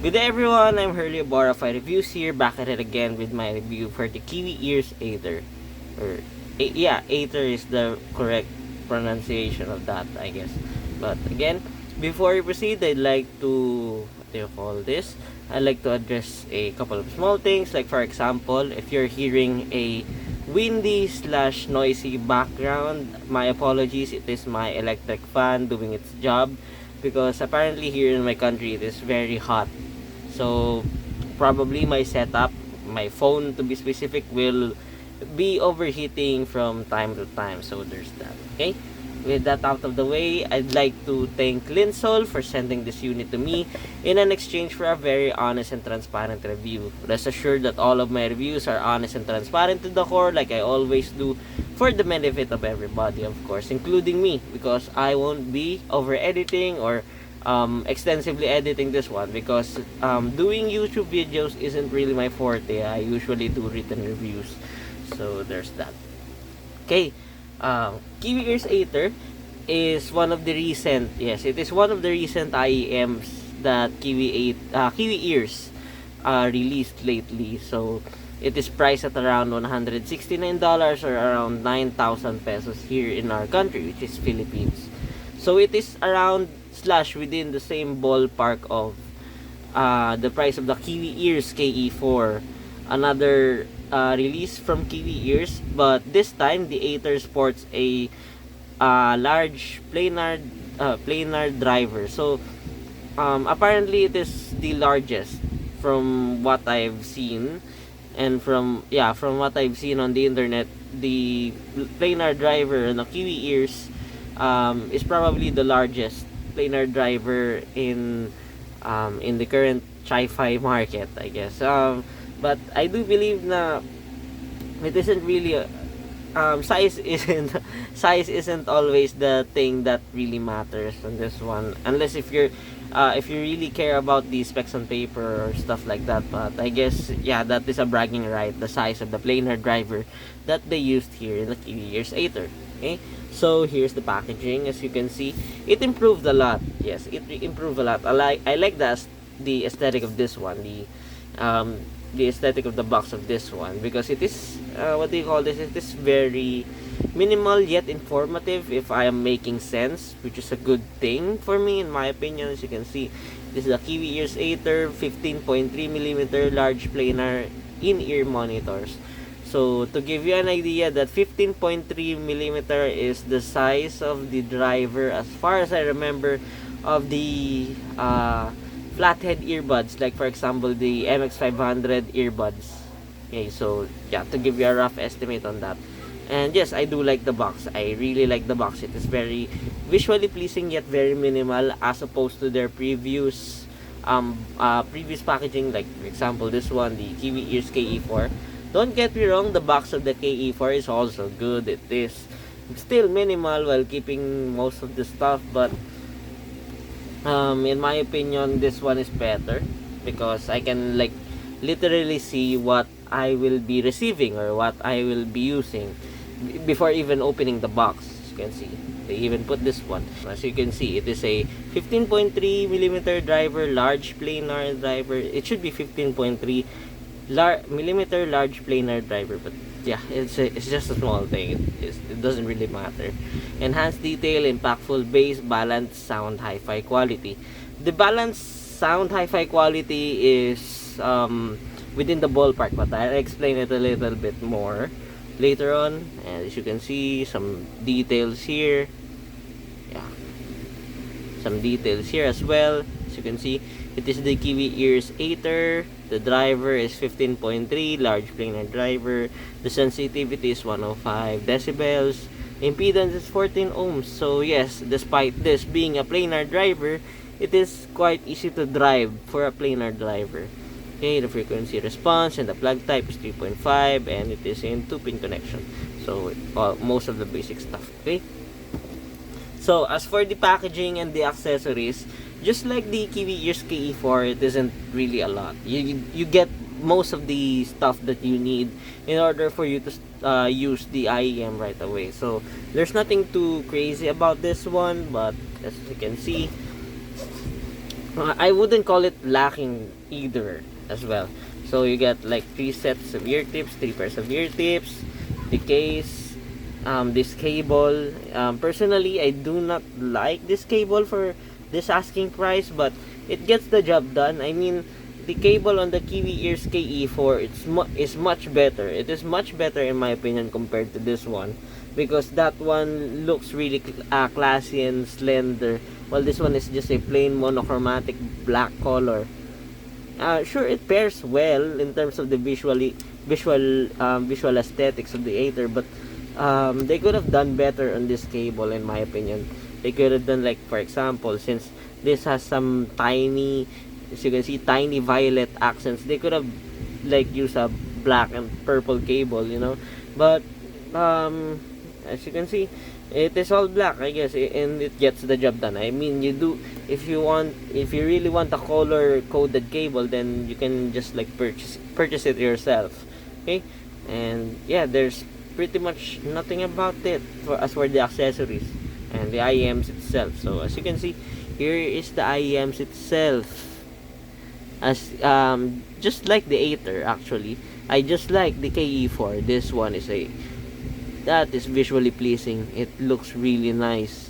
Good day everyone, I'm Hurley of Borify Reviews here, back at it again with my review for the Kiwi Ears Aether. Aether is the correct pronunciation of that, I guess. But again, before we proceed, I'd like to, what do you call this? I'd like to address a couple of small things, like for example, if you're hearing a windy / noisy background, my apologies, it is my electric fan doing its job, because apparently here in my country it is very hot. So probably my setup, my phone to be specific, will be overheating from time to time. So there's that. Okay, with that out of the way, I'd like to thank Linsoul for sending this unit to me in an exchange for a very honest and transparent review. Rest assured that all of my reviews are honest and transparent to the core, like I always do, for the benefit of everybody, of course, including me, because I won't be over editing or extensively editing this one, because doing YouTube videos isn't really my forte. I usually do written reviews, so there's that. Okay, Kiwi Ears Aether is one of the recent, yes, it is one of the recent IEMs that Kiwi Ears released lately. So it is priced at around $169 or around 9,000 pesos here in our country, which is Philippines. So it is around / within the same ballpark of the price of the Kiwi Ears KE4, another release from Kiwi Ears, but this time the Aether sports a large planar driver. So apparently it is the largest from what I've seen, and from what I've seen on the internet. The planar driver on the Kiwi Ears is probably the largest planar driver in the current sci-fi market, I guess. But I do believe na it isn't really size isn't always the thing that really matters on this one, unless if you really care about the specs on paper or stuff like that. But I guess, yeah, that is a bragging right, the size of the planar driver that they used here in the Kiwi Ears Aether. Okay, so here's the packaging. As you can see, it improved a lot. Yes, it improved a lot. I like the aesthetic of this one, the aesthetic of the box of this one, because it is what do you call this? It is very minimal yet informative, if I am making sense, which is a good thing for me, in my opinion. As you can see, this is a Kiwi Ears Aether 15.3mm large planar in-ear monitors. So to give you an idea, that 15.3mm is the size of the driver, as far as I remember, of the flathead earbuds, like for example the MX500 earbuds. Okay, so yeah, to give you a rough estimate on that. And yes, I do like the box. I really like the box. It is very visually pleasing yet very minimal, as opposed to their previous packaging, like for example this one, the Kiwi Ears KE4. Don't get me wrong, the box of the KE4 is also good. It is still minimal while keeping most of the stuff, but in my opinion, this one is better, because I can like literally see what I will be receiving or what I will be using before even opening the box. As you can see, they even put this one. As you can see, it is a 15.3mm driver, large planar driver. It should be 15.3mm large planar driver, but yeah, it's just a small thing. It doesn't really matter. Enhanced detail, impactful bass, balanced sound, hi-fi quality. The balanced sound, hi-fi quality is within the ballpark, but I'll explain it a little bit more later on. And as you can see, some details here. Yeah, some details here as well. As you can see, it is the Kiwi Ears Aether. The driver is 15.3, large planar driver. The sensitivity is 105 decibels. Impedance is 14 ohms. So yes, despite this being a planar driver, it is quite easy to drive for a planar driver. Okay, the frequency response and the plug type is 3.5, and it is in 2-pin connection. So most of the basic stuff. Okay. So as for the packaging and the accessories, just like the Kiwi Ears KE4, it isn't really a lot. You get most of the stuff that you need in order for you to use the IEM right away. So there's nothing too crazy about this one, but as you can see, I wouldn't call it lacking either as well. So you get like 3 sets of ear tips, 3 pairs of ear tips, the case, this cable. Personally, I do not like this cable for this asking price, but it gets the job done. I mean, the cable on the Kiwi Ears KE4 is much better. It is much better in my opinion compared to this one, because that one looks really classy and slender, while this one is just a plain monochromatic black color. Sure, it pairs well in terms of the visual aesthetics of the Aether, but they could have done better on this cable in my opinion. They could have done, like, for example, since this has some tiny, as you can see, tiny violet accents, they could have like used a black and purple cable, but as you can see, it is all black, I guess, and it gets the job done. I mean, if you really want a color coded cable, then you can just like purchase it yourself. Okay, and yeah, there's pretty much nothing about it as for the accessories and the IEMs itself. So as you can see, here is the IEMs itself. As just like the Aether, actually, I just like the KE4. This one is that is visually pleasing. It looks really nice.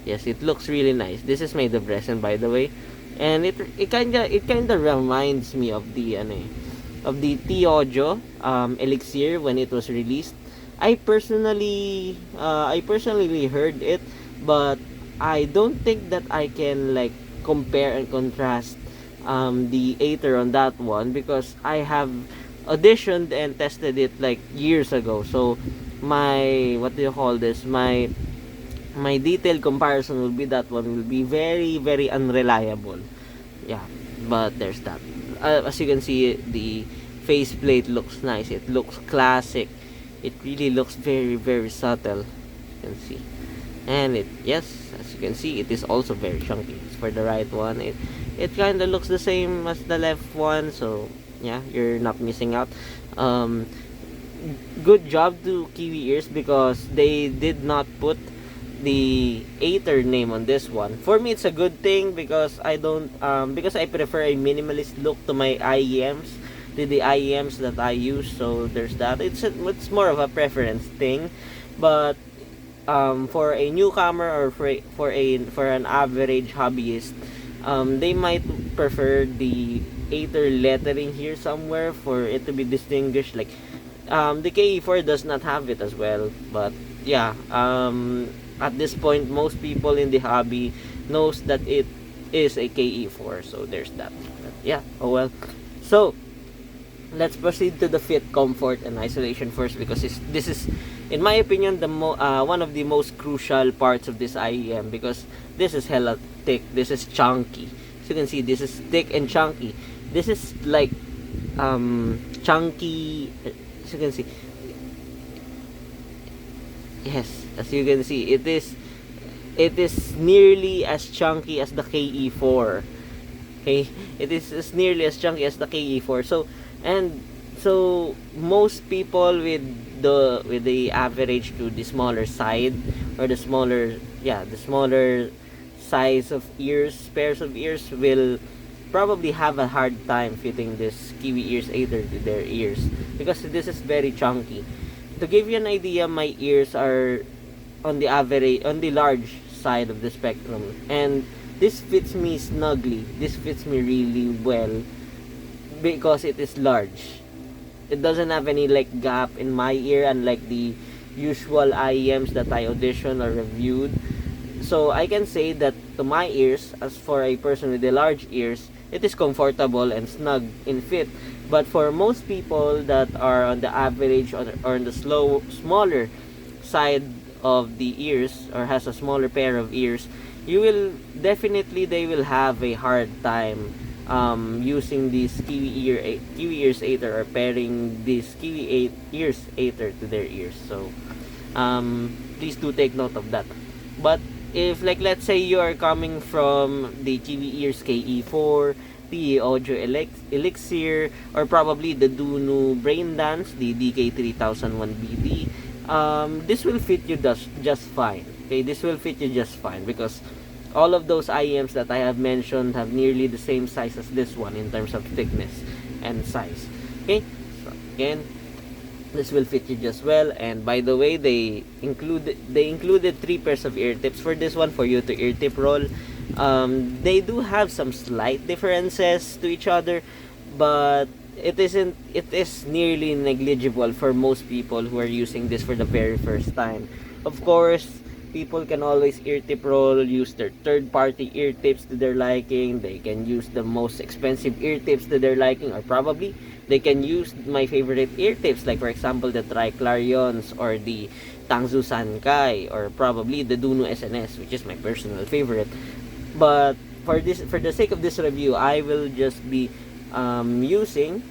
Yes, it looks really nice. This is made of resin, by the way, and it kinda reminds me of the T Audio Elixir when it was released. I personally heard it, but I don't think that I can like compare and contrast the Aether on that one, because I have auditioned and tested it like years ago. So my, what do you call this, my detailed comparison will be, that one will be very, very unreliable. Yeah, but there's that. As you can see, the faceplate looks nice. It looks classic. It really looks very, very subtle. You can see, and yes, as you can see, it is also very chunky. It's for the right one. It kind of looks the same as the left one, so yeah, you're not missing out. Good job to Kiwi Ears, because they did not put the Aether name on this one. For me, it's a good thing, because I don't because I prefer a minimalist look to my IEMs, to the IEMs that I use. So there's that. It's more of a preference thing, but for a newcomer, or for an average hobbyist, they might prefer the Aether lettering here somewhere for it to be distinguished. Like, the KE4 does not have it as well, but yeah, at this point, most people in the hobby knows that it is a KE4, so there's that. But yeah, oh well. So let's proceed to the fit, comfort, and isolation first, because this is, in my opinion, one of the most crucial parts of this IEM, because this is hella thick. This is chunky. As you can see, this is thick and chunky. This is like chunky. As you can see, yes, as you can see, it is nearly as chunky as the KE4. Okay, it is as nearly as chunky as the KE4. So most people with the average to the smaller side, or the smaller size of ears, pairs of ears, will probably have a hard time fitting this Kiwi Ears Aether to their ears, because this is very chunky. To give you an idea, my ears are on the large side of the spectrum, and this fits me snugly. This fits me really well, because it is large. It doesn't have any like gap in my ear, unlike the usual IEMs that I auditioned or reviewed. So I can say that to my ears, as for a person with the large ears, it is comfortable and snug in fit. But for most people that are on the average, or on the smaller side of the ears, or has a smaller pair of ears, they will have a hard time using this Kiwi Ears Aether, or pairing this Kiwi Ears Aether to their ears. So please do take note of that. But if, like, let's say you are coming from the Kiwi Ears KE4, the Audio Elixir, or probably the Dunu Brain Dance, the DK3001BD, this will fit you just fine. Okay, this will fit you just fine, because All of those IEMs that I have mentioned have nearly the same size as this one in terms of thickness and size. Okay, so again, this will fit you just well. And by the way, they included 3 pairs of ear tips for this one for you to ear tip roll. They do have some slight differences to each other, but it is nearly negligible for most people who are using this for the very first time. Of course, people can always ear tip roll, use their third party ear tips to their liking. They can use the most expensive ear tips to their liking, or probably they can use my favorite ear tips, like for example the Triclarions or the Tangzu Sankai, or probably the Duno SNS, which is my personal favorite. But for the sake of this review, I will just be using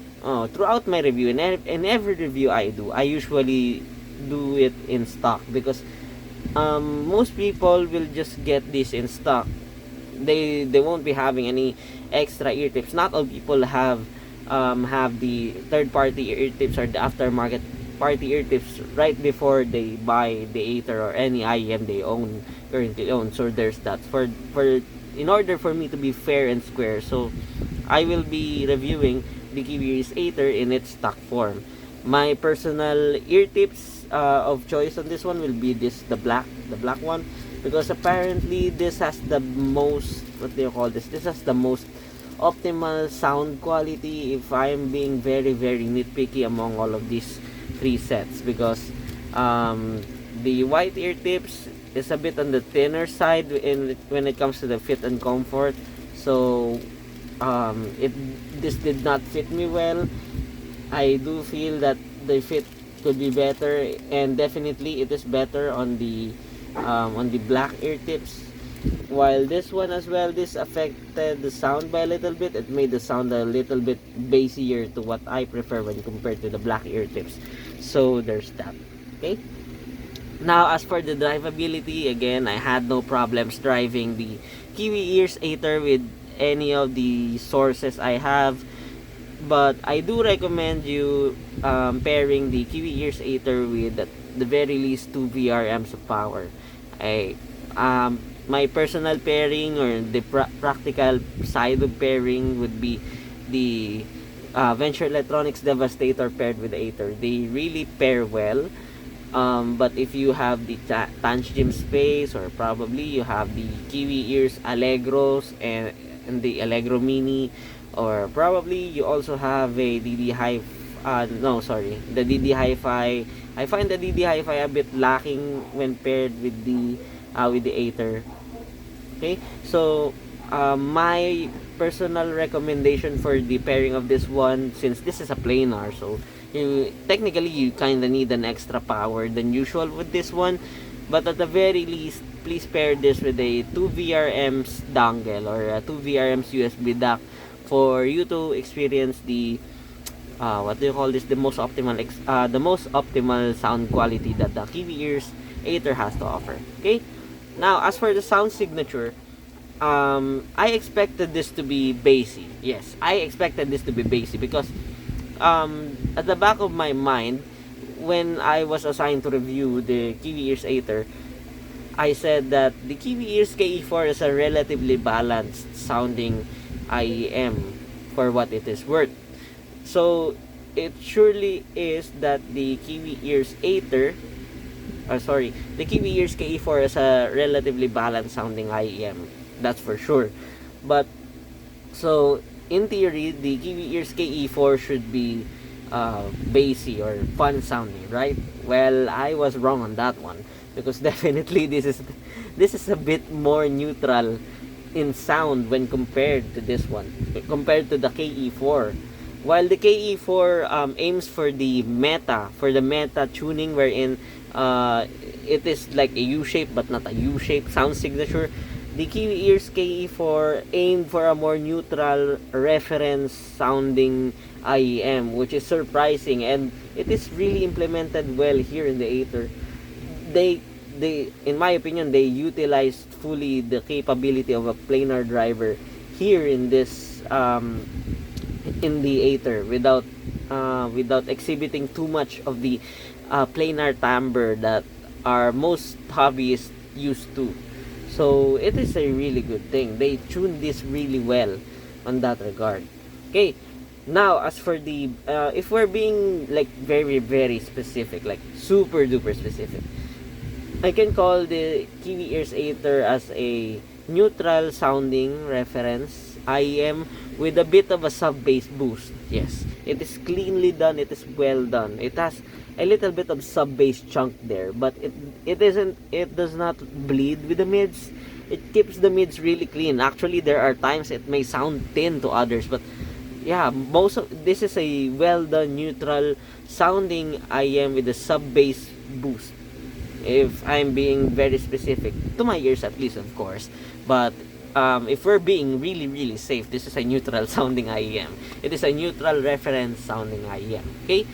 throughout my review, and in every review I usually do it in stock, because most people will just get this in stock. They won't be having any extra ear tips. Not all people have the third party ear tips or the aftermarket party ear tips right before they buy the Aether or any IEM they currently own. So there's that. For in order for me to be fair and square, so I will be reviewing the Kiwi Ears Aether in its stock form. My personal ear tips of choice on this one will be the black one, because apparently this has the most, what do you call this? This has the most optimal sound quality, if I'm being very nitpicky among all of these 3 sets, because the white ear tips is a bit on the thinner side when it comes to the fit and comfort. So this did not fit me well. I do feel that the fit could be better, and definitely it is better on the black ear tips. While this one as well, this affected the sound by a little bit. It made the sound a little bit bassier to what I prefer when compared to the black ear tips. So there's that. Okay. Now, as for the drivability, again, I had no problems driving the Kiwi Ears Aether with any of the sources I have. But I do recommend you pairing the Kiwi Ears Aether with at the very least 2 VRMs of power. My personal pairing, or the practical side of pairing, would be the Venture Electronics Devastator paired with Aether. They really pair well. But if you have the Tangem Space, or probably you have the Kiwi Ears Allegros and the Allegro Mini, or probably you also have a DD the DD Hi-Fi. I find the DD Hi-Fi a bit lacking when paired with the Aether. Okay, so my personal recommendation for the pairing of this one, since this is a planar, so technically you kind of need an extra power than usual with this one, but at the very least, please pair this with a 2 VRMs dongle or a 2 VRMs USB dock for you to experience the what do you call this, the most optimal sound quality that the Kiwi Ears Aether has to offer. Okay, now as for the sound signature, I expected this to be bassy. Yes, I expected this to be bassy, because at the back of my mind, when I was assigned to review the Kiwi Ears Aether, I said that the Kiwi Ears KE4 is a relatively balanced sounding IEM for what it is worth. So it surely is that the Kiwi Ears Aether, the Kiwi Ears KE4 is a relatively balanced sounding IEM. That's for sure. But so in theory, the Kiwi Ears KE4 should be bassy or fun sounding, right? Well, I was wrong on that one, because definitely this is a bit more neutral in sound when compared to this one, compared to the KE4. While the KE4 aims for the meta tuning, wherein it is like a U-shape but not a U-shape sound signature, the Kiwi Ears KE4 aimed for a more neutral reference sounding IEM, which is surprising, and it is really implemented well here in the Aether. They in my opinion, they utilized fully the capability of a planar driver here in this in the Aether, without exhibiting too much of the planar timbre that our most hobbyists used to. So it is a really good thing. They tuned this really well on that regard. Okay, now as for the if we're being like very very specific, like super duper specific, I can call the Kiwi Ears Aether as a neutral sounding reference IEM with a bit of a sub bass boost. Yes, it is cleanly done, it is well done. It has a little bit of sub bass chunk there, but it does not bleed with the mids. It keeps the mids really clean. Actually, there are times it may sound thin to others, but yeah, most of this is a well done neutral sounding IEM with a sub bass boost, if I'm being very specific, to my ears at least, of course. But if we're being really really safe, this is a neutral sounding IEM. It is a neutral reference sounding IEM. Okay,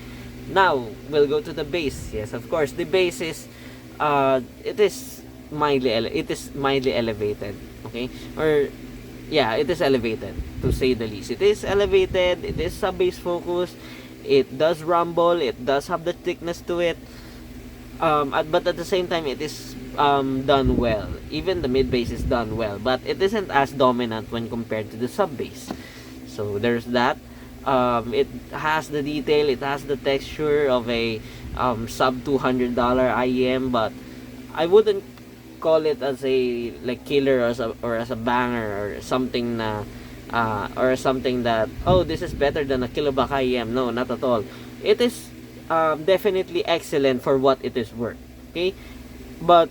now we'll go to the bass. Yes, of course, the bass is it is mildly elevated. Okay, or yeah, it is elevated, to say the least. It is elevated, it is sub bass focus, it does rumble, it does have the thickness to it, but at the same time it is done well. Even the mid bass is done well, but it isn't as dominant when compared to the sub bass. So there's that. It has the detail, it has the texture of a sub $200 IEM, but I wouldn't call it as a like killer or as a banger or something na or something that, oh, this is better than a kiloback IEM. No, not at all. It is definitely excellent for what it is worth. Okay, but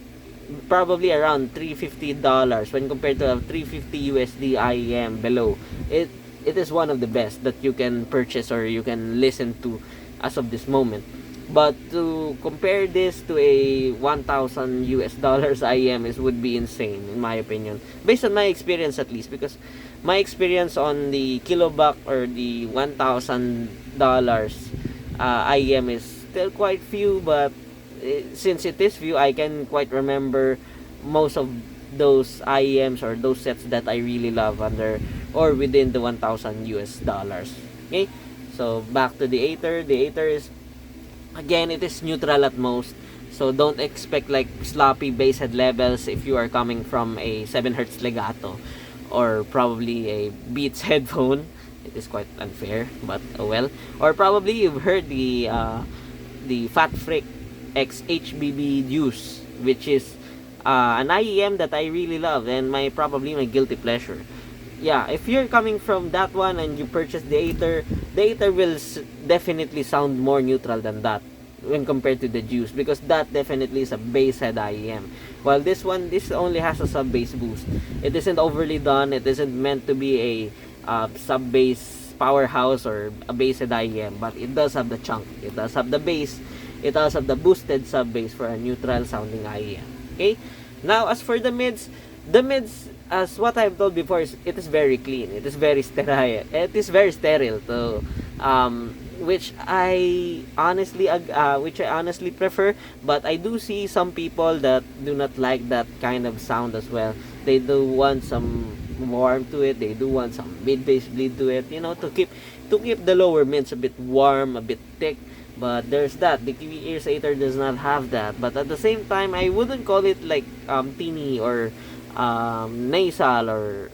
probably around $350 when compared to a 350 USD IEM below. It is one of the best that you can purchase or you can listen to as of this moment. But to compare this to a 1,000 US dollars IEM would be insane, in my opinion, based on my experience at least, because my experience on the kiloback or the $1,000 IEM is still quite few, but since it is few, I can quite remember most of those IEMs or those sets that I really love under or within the 1,000 US dollars. Okay, so back to the Aether. The Aether is, again, it is neutral at most, so don't expect like sloppy bass head levels if you are coming from a 7 Hz legato or probably a Beats headphone. It is quite unfair, but oh well. Or probably you've heard the Fat Frick X HBB Deuce, which is an IEM that I really love and probably my guilty pleasure. Yeah, if you're coming from that one and you purchase the Aether will definitely sound more neutral than that when compared to the Juice, because that definitely is a bass head IEM. While this only has a sub bass boost. It isn't overly done. It isn't meant to be a sub bass powerhouse or a bass head IEM, but it does have the chunk. It does have the bass. It does have the boosted sub bass for a neutral sounding IEM. Okay. Now as for the mids, as what I've told before, it is very clean. It is very sterile. It is very sterile. So, which I honestly prefer. But I do see some people that do not like that kind of sound as well. They do want some warmth to it. They do want some mid bass bleed to it. To keep the lower mids a bit warm, a bit thick. But there's that. The Kiwi Ears Aether does not have that. But at the same time, I wouldn't call it like teeny or nasal or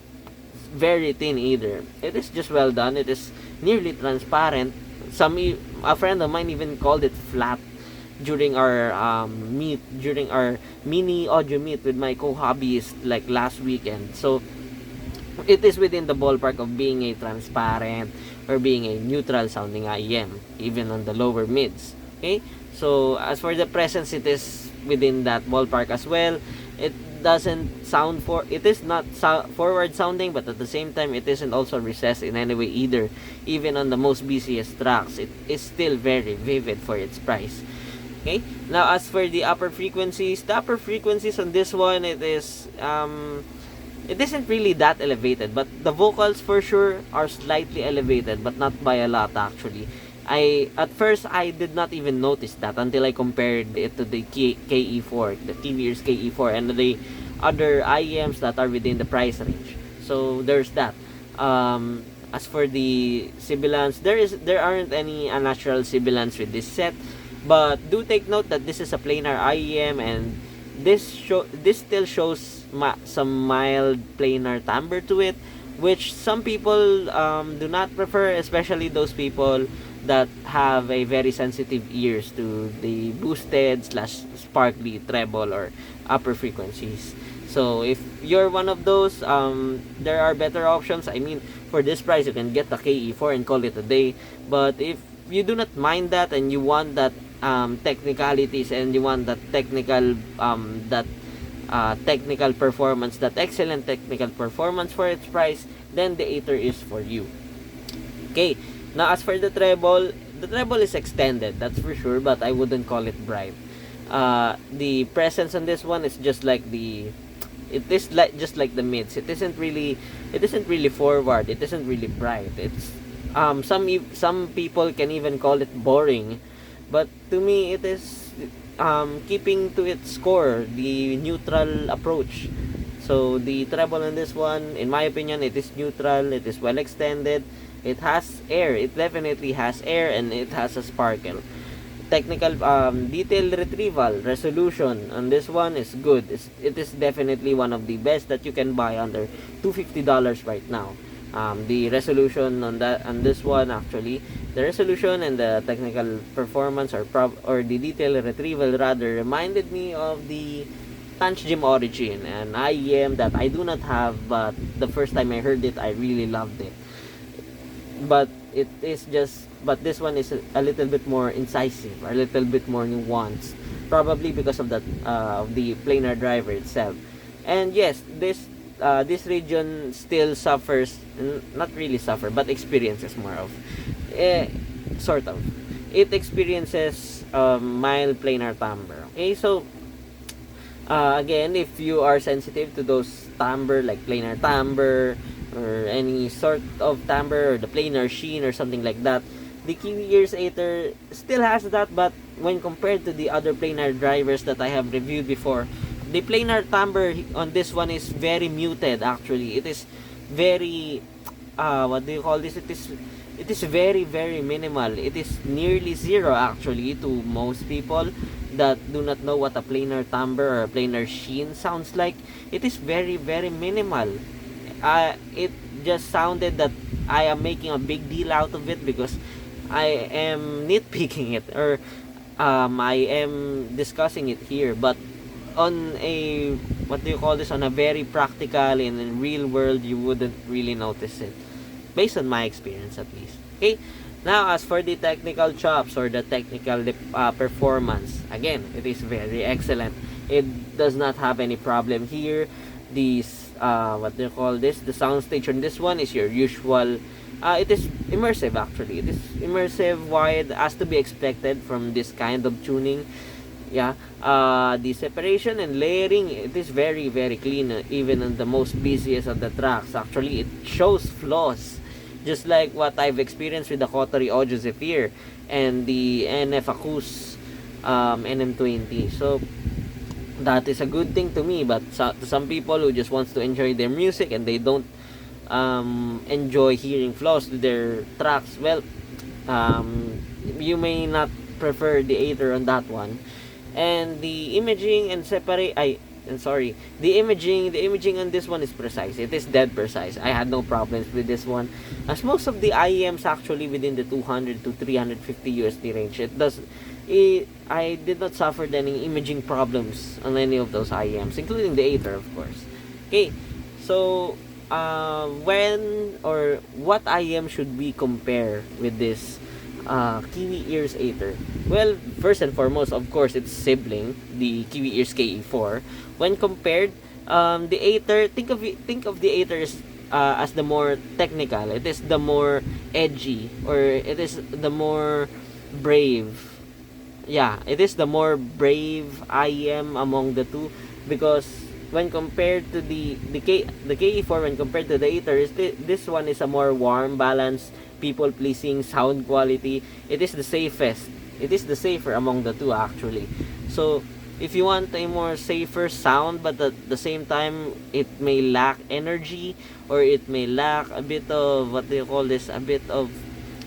very thin either. It is just well done. It is nearly transparent. A friend of mine even called it flat during our mini audio meet with my co-hobbyist like last weekend. So it is within the ballpark of being a transparent or being a neutral sounding IEM, even on the lower mids. Okay, so as for the presence, it is within that ballpark as well. It is not forward sounding, but at the same time it isn't also recessed in any way either. Even on the most busiest tracks, it is still very vivid for its price. Okay, now as for the upper frequencies on this one, it isn't really that elevated, but the vocals for sure are slightly elevated, but not by a lot actually. At first I did not even notice that until I compared it to the KE4, the Kiwi Ears KE4, and the other IEMs that are within the price range. So there's that. As for the sibilants, there aren't any unnatural sibilants with this set, but do take note that this is a planar IEM, and this still shows some mild planar timbre to it, which some people do not prefer, especially those people that have a very sensitive ears to the boosted slash sparkly treble or upper frequencies. So if you're one of those, there are better options. I mean, for this price, you can get the KE4 and call it a day. But if you do not mind that and you want that technicalities and you want that technical performance, that excellent technical performance for its price, then the Aether is for you. Okay, now as for the treble is extended, that's for sure, but I wouldn't call it bright. The presence on this one is just like just like the mids. It isn't really forward. It isn't really bright. It's some people can even call it boring, but to me it is keeping to its core, the neutral approach. So the treble on this one, in my opinion, it is neutral. It is well extended. It has air. It definitely has air, and it has a sparkle. Technical detail retrieval resolution on this one is good. It is definitely one of the best that you can buy under $250 right now. The resolution on this one, actually, the resolution and the technical performance or the detail retrieval rather reminded me of the Punch Gym Origin, an IEM that I do not have, but the first time I heard it, I really loved it. But this one is a little bit more incisive, a little bit more nuanced, probably because of that of the planar driver itself. And yes, this region still suffers, not really suffer, but experiences more of, sort of. It experiences mild planar timbre. Okay, so again, if you are sensitive to those timbre like planar timbre or any sort of timbre or the planar sheen or something like that, the Kiwi Ears Aether still has that, but when compared to the other planar drivers that I have reviewed before, the planar timbre on this one is very muted. Actually, it is very what do you call this? It is very minimal. It is nearly zero actually to most people that do not know what a planar timbre or a planar sheen sounds like. It is very minimal. It just sounded that I am making a big deal out of it because I am nitpicking it, or I am discussing it here. But on a, what do you call this, on a very practical and in real world, you wouldn't really notice it, based on my experience at least. Okay, now as for the technical chops or the technical performance, again, it is very excellent. It does not have any problem here. These what do you call this, the soundstage on this one is your usual, it is immersive. Actually, it is immersive, wide, as to be expected from this kind of tuning. Yeah, the separation and layering, it is very clean, even on the most busiest of the tracks. Actually, it shows flaws, just like what I've experienced with the Kotori Audio Zephyr and the NF Acous NM20. So that is a good thing to me, but to some people who just wants to enjoy their music and they don't enjoy hearing flaws to their tracks, well, you may not prefer the Aether on that one. And the imaging and the imaging on this one is precise. It is dead precise. I had no problems with this one, as most of the IEMs actually within the 200 to 350 USD range. I did not suffer any imaging problems on any of those IEMs, including the Aether, of course. Okay, so when or what IEM should we compare with this Kiwi Ears Aether? Well, first and foremost, of course, its sibling, the Kiwi Ears KE4. When compared, the Aether, think of the Aether as the more technical. It is the more edgy, or it is the more brave. Yeah, it is the more brave IEM among the two, because when compared to the KE4, when compared to the Aether, this one is a more warm, balanced, people-pleasing sound quality. It is the safest. It is the safer among the two, actually. So if you want a more safer sound, but at the same time it may lack energy, or it may lack a bit of, what do you call this, a bit of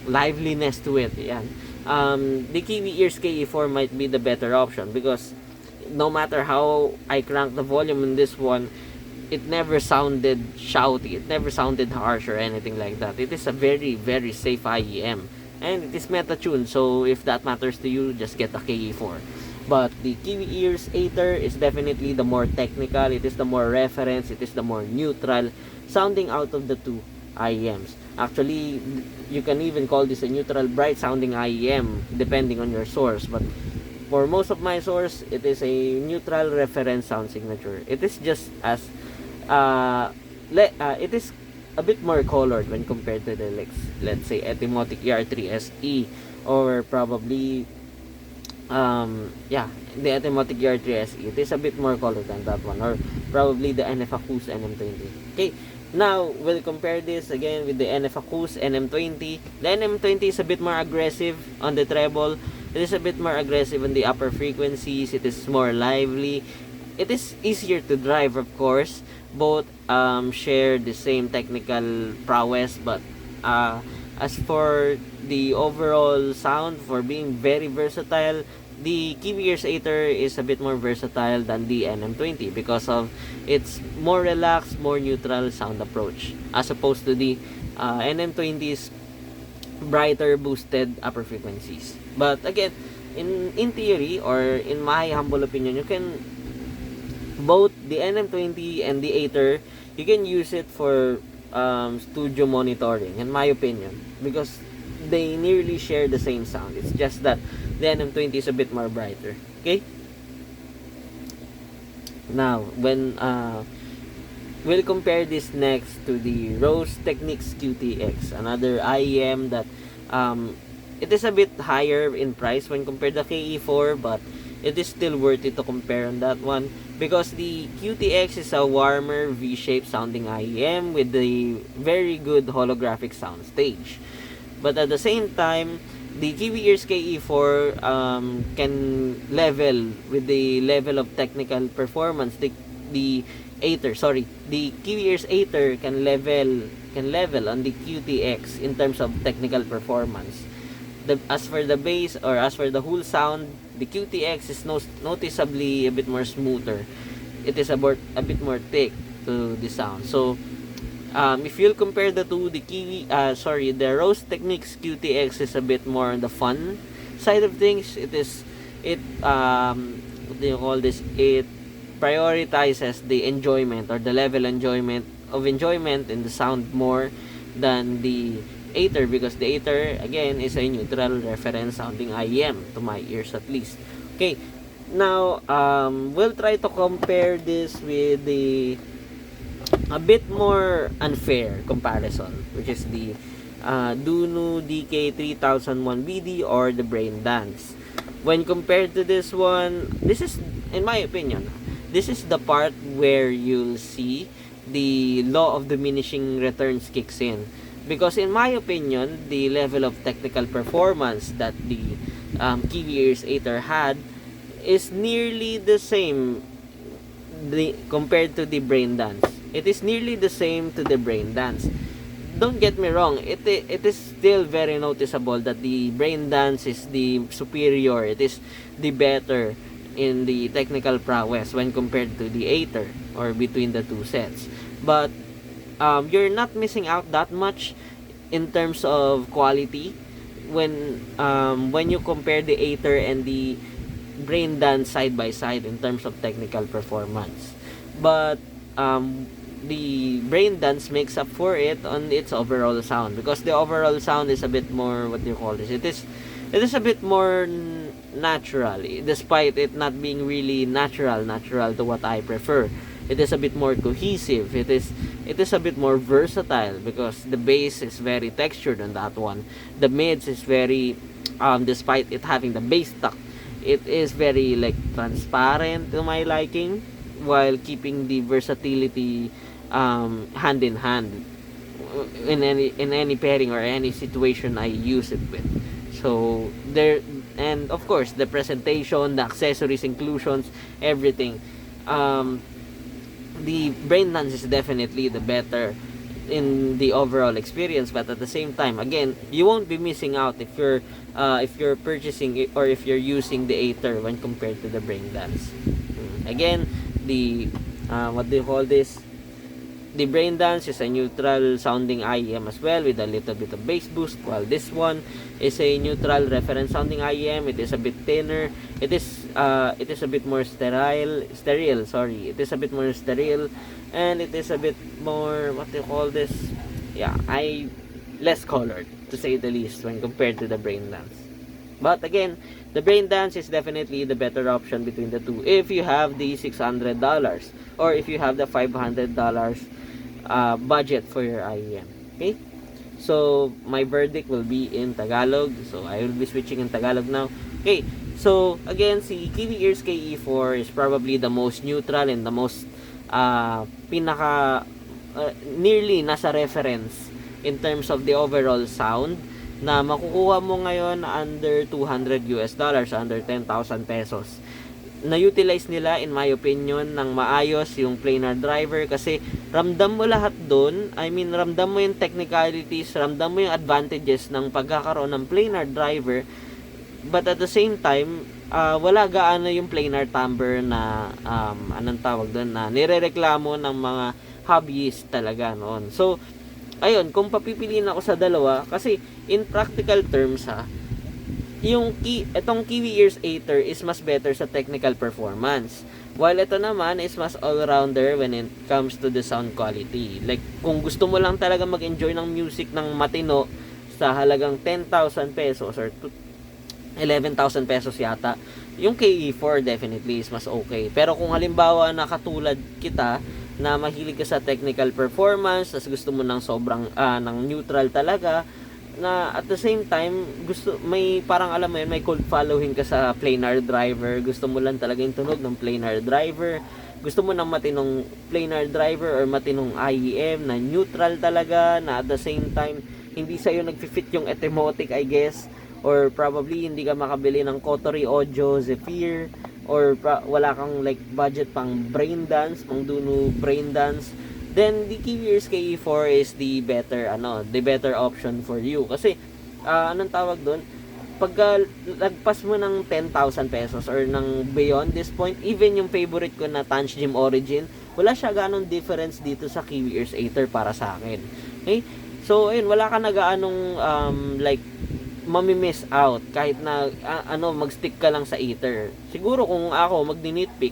liveliness to it, yeah, the Kiwi Ears KE4 might be the better option, because no matter how I crank the volume in this one, it never sounded shouty, it never sounded harsh or anything like that. It is a very very safe IEM, and it is meta tuned, so if that matters to you, just get the KE4. But the Kiwi Ears Aether is definitely the more technical, it is the more reference, it is the more neutral sounding out of the two IEMs. Actually, you can even call this a neutral bright sounding IEM depending on your source, but for most of my source, it is a neutral reference sound signature. It is just as it is a bit more colored when compared to the, let's say, Etymotic ER3SE, or probably the Etymotic ER3SE. It is a bit more colored than that one, or probably the NF-Acous NM20. Okay, now we'll compare this again with the NF-Acous NM20. The NM20 is a bit more aggressive on the treble. It is a bit more aggressive on the upper frequencies. It is more lively. It is easier to drive, of course. Both share the same technical prowess, but as for the overall sound, for being very versatile, the Kiwi Ears Aether is a bit more versatile than the NM20 because of its more relaxed, more neutral sound approach, as opposed to the NM20's brighter boosted upper frequencies. But again, in theory, or in my humble opinion, you can both the NM20 and the Aether, you can use it for studio monitoring, in my opinion, because they nearly share the same sound. It's just that the NM20 is a bit more brighter. Okay, now when we'll compare this next to the Rose Techniques QTX, another IEM that it is a bit higher in price when compared to KE4, but it is still worth it to compare on that one, because the QTX is a warmer V-shaped sounding IEM with a very good holographic sound stage. But at the same time, the Kiwi Ears KE4 can level with the level of technical performance. The Kiwi Ears Aether can level on the QTX in terms of technical performance. As for the bass, or as for the whole sound, the QTX is noticeably a bit more smoother. It is a bit more thick to the sound. So if you'll compare the two, the Rose Techniques QTX is a bit more on the fun side of things. What do you call this? It prioritizes the enjoyment, or the level enjoyment in the sound more than the Aether, because the Aether again is a neutral reference sounding IEM to my ears, at least. Okay, now we'll try to compare this with the a bit more unfair comparison, which is the Dunu DK3001BD or the Brain Dance. When compared to this one, this is, in my opinion, this is the part where you'll see the law of diminishing returns kicks in. Because in my opinion, the level of technical performance that the Kiwi Ears Aether had is nearly the same compared to the Brain Dance. It is nearly the same to the Brain Dance. Don't get me wrong, it is still very noticeable that the Brain Dance is the superior, it is the better in the technical prowess when compared to the Aether, or between the two sets. But you're not missing out that much in terms of quality when you compare the Aether and the Brain Dance side by side in terms of technical performance. But the Brain Dance makes up for it on its overall sound, because the overall sound is a bit more, what do you call this, it is a bit more natural, despite it not being really natural to what I prefer. It is a bit more cohesive. It is a bit more versatile, because the bass is very textured on that one. The mids is very despite it having the bass tuck, it is very like transparent to my liking, while keeping the versatility hand in hand in any pairing or any situation I use it with. So there, and of course the presentation, the accessories, inclusions, everything. The Brain Dance is definitely the better in the overall experience, but at the same time, again, you won't be missing out if you're purchasing it, or if you're using the Aether when compared to the Brain Dance. Again, the what do you call this? The Brain Dance is a neutral sounding IEM as well with a little bit of bass boost, while this one is a neutral reference sounding IEM. It is a bit thinner. It is a bit more sterile, sorry. It is a bit more sterile, and it is a bit more, what do you call this? Yeah, less colored, to say the least, when compared to the Brain Dance. But again, the Brain Dance is definitely the better option between the two if you have the $600 or if you have the $500 budget for your IEM. Okay? So, my verdict will be in Tagalog. So, I will be switching in Tagalog now. Okay. So, again, si Kiwi Ears KE4 is probably the most neutral and the most nearly nasa reference in terms of the overall sound na makukuha mo ngayon under $200, under 10,000 pesos. Na-utilize nila, in my opinion, ng maayos yung planar driver kasi ramdam mo lahat doon. I mean, ramdam mo yung technicalities, ramdam mo yung advantages ng pagkakaroon ng planar driver, but at the same time, wala gaano yung planar timbre na anong tawag doon, na nirereklamo ng mga hobbyist talaga noon. So, ayun, kung papipiliin ako sa dalawa, kasi in practical terms itong Kiwi Ears Aether is mas better sa technical performance. While ito naman is mas all-rounder when it comes to the sound quality. Like, kung gusto mo lang talaga mag-enjoy ng music ng matino sa halagang 10,000 pesos or 11,000 pesos yata, yung KE4 definitely is mas okay. Pero kung halimbawa na katulad kita, na mahilig ka sa technical performance, tas gusto mo ng sobrang ng neutral talaga, na at the same time may parang alam mo yun, may cult following ka sa planar driver, gusto mo lang talaga yung tunog ng planar driver, gusto mo ng matinong planar driver or matinong IEM na neutral talaga, na at the same time hindi sa'yo nagfi-fit yung etemotic, I guess, or probably hindi ka makabili ng Kotori Audio Zephyr, or wala kang like budget pang brain dance, pang duno brain dance, then the Kiwi Ears KE4 is the better option for you. Kasi anong tawag doon, pagka lagpas mo ng 10,000 pesos or ng beyond this point, even yung favorite ko na Tanch Gym Origin, wala siya ganong difference dito sa Kiwi Ears Aether para sa akin. Okay? So ayun, wala ka na gaanong like mami-miss out kahit na magstick ka lang sa Aether. Siguro kung ako magni-nitpick,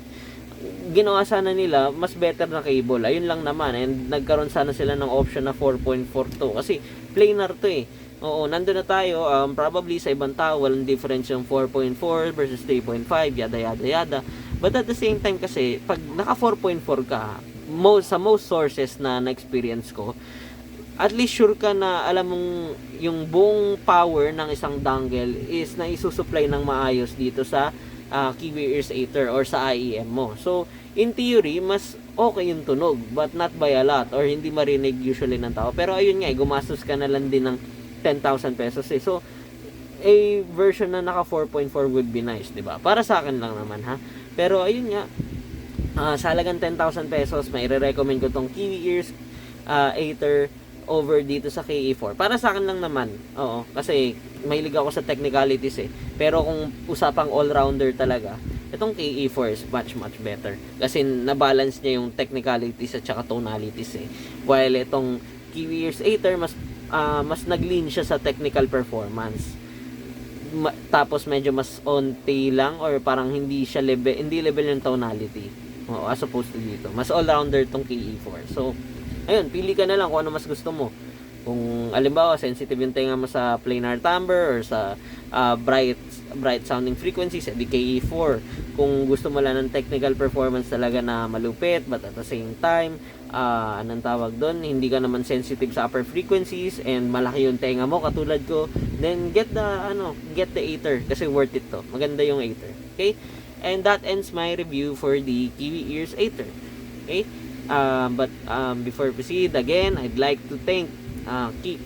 ginawa sana nila mas better na cable. Ayun lang naman, and nagkaroon sana sila ng option na 4.42 kasi planar to eh. Oo, nandun na tayo. Probably sa ibang tao walang difference yung 4.4 versus 3.5, yada. But at the same time kasi, pag naka 4.4 ka, sa most sources na na-experience ko, at least sure ka na alam mong yung buong power ng isang dongle is na isusupply ng maayos dito sa Kiwi Ears Aether or sa IEM mo. So, in theory, mas okay yung tunog, but not by a lot, or hindi marinig usually ng tao. Pero ayun nga, gumastos ka na lang din ng 10,000 pesos eh. So, a version na naka 4.4 would be nice, 'di ba? Para sa akin lang naman ha. Pero ayun nga, sa halagang 10,000 pesos, may re-recommend ko tong Kiwi Ears Aether over dito sa KE4. Para sa akin lang naman. Oo, kasi mahilig ako sa technicalities eh. Pero kung usapang all-rounder talaga, itong KE4 is much better. Kasi na-balance niya yung technicalities at saka tonalities eh. While itong Kiwi Ears Aether, mas nag-lean siya sa technical performance. Tapos medyo mas onti lang, or parang hindi level yung tonality. Oo, as opposed to dito. Mas all-rounder tong KE4. So, ayun, pili ka na lang kung ano mas gusto mo. Kung alimbawa sensitive yung tenga mo sa planar timbre or sa bright sounding frequencies, di KE4. Kung gusto mo lang ng technical performance talaga na malupit, but at the same time, anong tawag doon, hindi ka naman sensitive sa upper frequencies and malaki yung tenga mo katulad ko, then get the Aether kasi worth it to. Maganda yung Aether. Okay? And that ends my review for the Kiwi Ears Aether. Okay? But before we proceed, again, I'd like to thank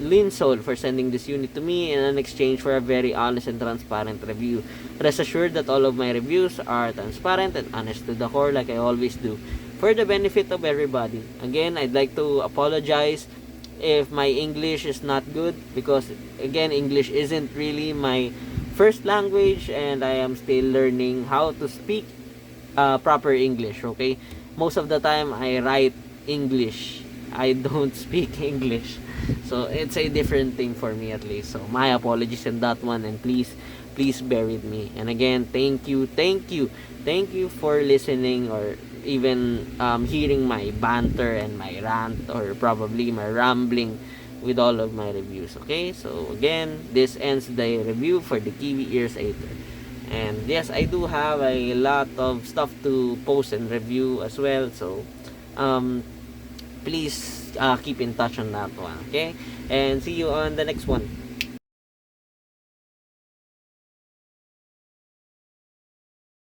Linsoul for sending this unit to me in exchange for a very honest and transparent review. Rest assured that all of my reviews are transparent and honest to the core, like I always do, for the benefit of everybody. Again, I'd like to apologize if my English is not good, because again, English isn't really my first language and I am still learning how to speak proper English. Okay, most of the time I write English I don't speak English. So it's a different thing for me at least. So my apologies in that one, and please bear with me. And again, thank you for listening, or even hearing my banter and my rant, or probably my rambling with all of my reviews. Okay, so again, this ends the review for the Kiwi Ears Aether. And yes, I do have a lot of stuff to post and review as well. So um, please keep in touch on that one. Okay, and see you on the next one.